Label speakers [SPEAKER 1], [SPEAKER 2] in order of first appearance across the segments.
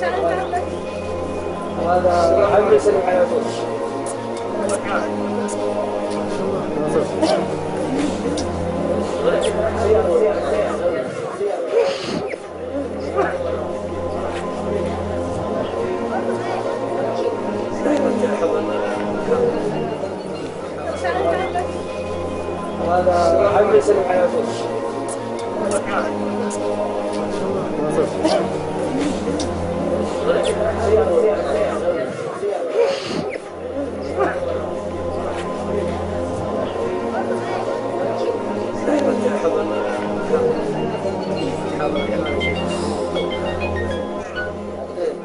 [SPEAKER 1] هذا محمد سلم على طول. هذا محمد سلم على طول.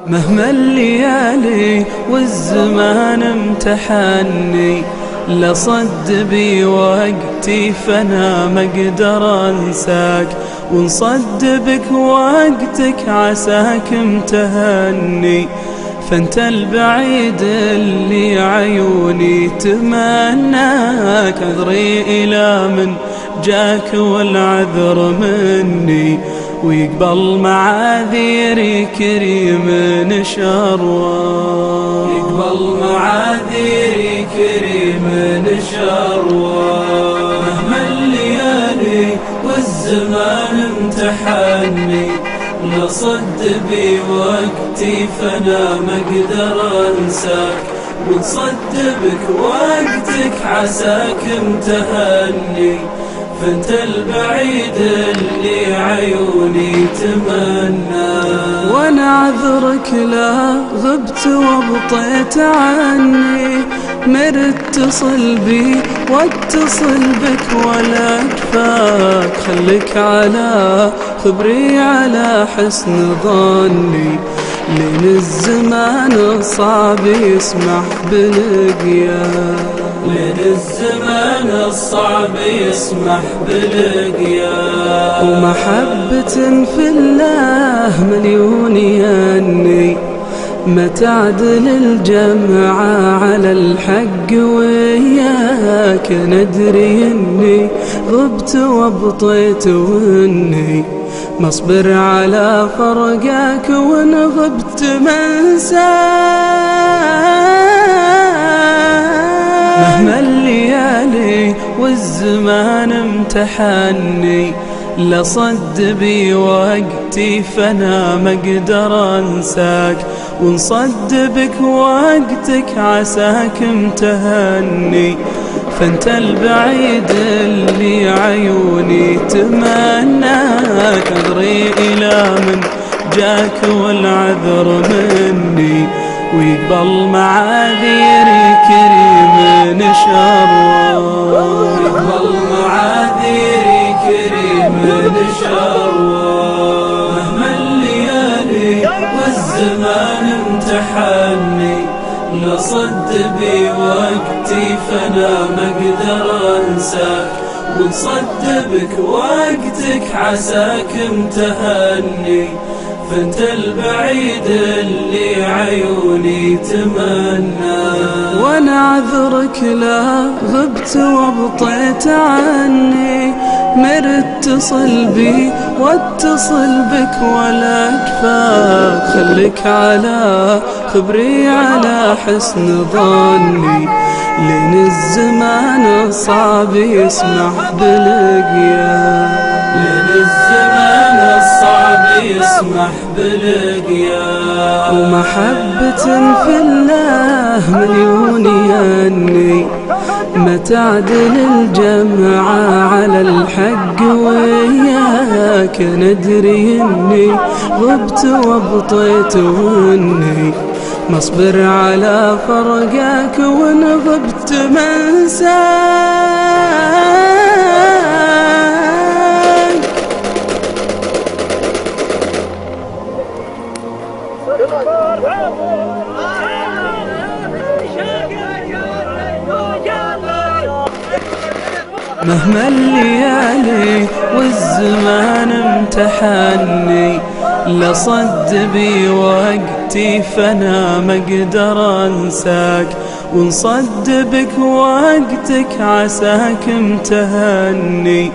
[SPEAKER 2] مهما الليالي والزمان امتحني، لصد بي وقتي فانا ما اقدر انساك، ونصد بك وقتك عساك امتهني، فانت البعيد اللي عيوني تمناك، عذري الى من جاك والعذر مني، ويقبل معاذيري كريم نشروان، يقبل معاذيري كريم نشروان. مهما الليالي والزمان امتحني، لصد بي وقتي فانا ما اقدر انساك، وتصد بك وقتك عساك امتهني، فانت البعيد اللي عيوني تمنى. وانا عذرك لا غبت وابطيت عني، مرتصل بي واتصل بك ولا كفاك، خليك على خبري على حسن ظني، لين الزمان الصعب يسمح بلقياك، لين الزمان الصعب يسمح بلقياك. ومحبة في الله مليون يني، ما تعدل الجمعة على الحق وياك، ندري اني غبت وابطيت واني مصبر على فرقك، وان غبت منساك. مهما الليالي والزمان امتحني، لصد بي وقتي فانا ما اقدر انساك، ونصد بك وقتك عساك امتهني، فانت البعيد اللي عيوني تمناك، عذري الى من جاك والعذر مني، ويقبل معاذيري كريم نشروان، يقبل معاذيري كريم نشروان. مهما الليالي والزمان امتحني، لصد بي وقتي فانا ما اقدر انساك، وتصد بك وقتك عساك امتهني، فانت البعيد اللي عيوني تمنى. وانا عذرك لا غبت وابطيت عني، مرتصل بي واتصل بك ولا كفاك، خليك على خبري على حسن ظني، لين الزمان الصعب يسمح بلقياك، لين الزمان الصعب يسمح بلقياك. ومحبة في الله مليون يني، ما تعدل الجمعة على الحق وياك، ندري اني غبت وابطيت واني مصبر على فرقك، وان غبت منساك. مهما الليالي والزمان امتحني، لصد بي وقتي فانا ما اقدر انساك، ونصد بك وقتك عساك امتهني،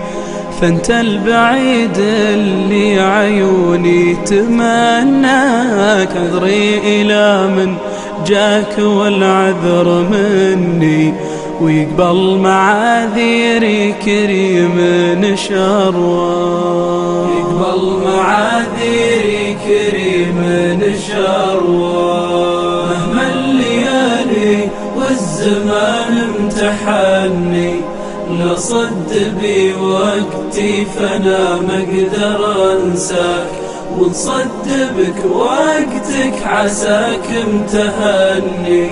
[SPEAKER 2] فانت البعيد اللي عيوني تمناك. عذري إلى من جاك والعذر مني، ويقبل معاذيري كريم نشروان. يقبل معاذيري كريم نشروان. مهما الليالي والزمان امتحني، لصد بي وقتي فانا ما اقدر انساك، ونصد بك وقتك عساك امتهني.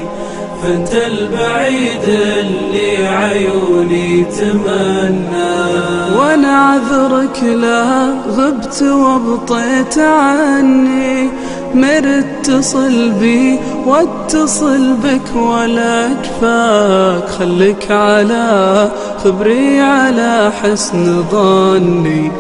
[SPEAKER 2] فانت البعيد اللي عيوني تمنى، وانا عذرك لا غبت وابطيت عني. مرت اتصل بي واتصل بك ولا كفاك، خليك على خبري على حسن ظني،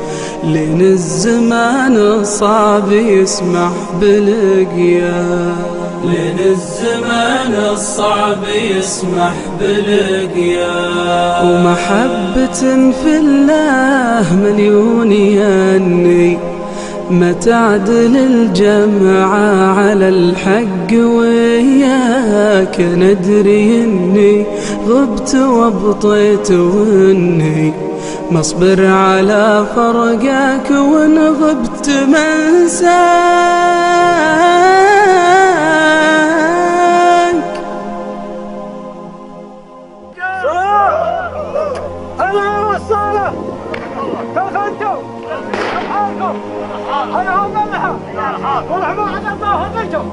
[SPEAKER 2] لين الزمان الصعب يسمح بلقياك. لين الزمان الصعب يسمح بلقياك. ومحبة في الله مليون يني، ما تعدل الجمعة على الحق وياك. ندري اني غبت وابطيت واني مصبر على فرقك، وان غبت منساك.
[SPEAKER 1] أنا وصالة كالخنتو أبحالكم أنا هم منها ورحمة عند الله بيتم.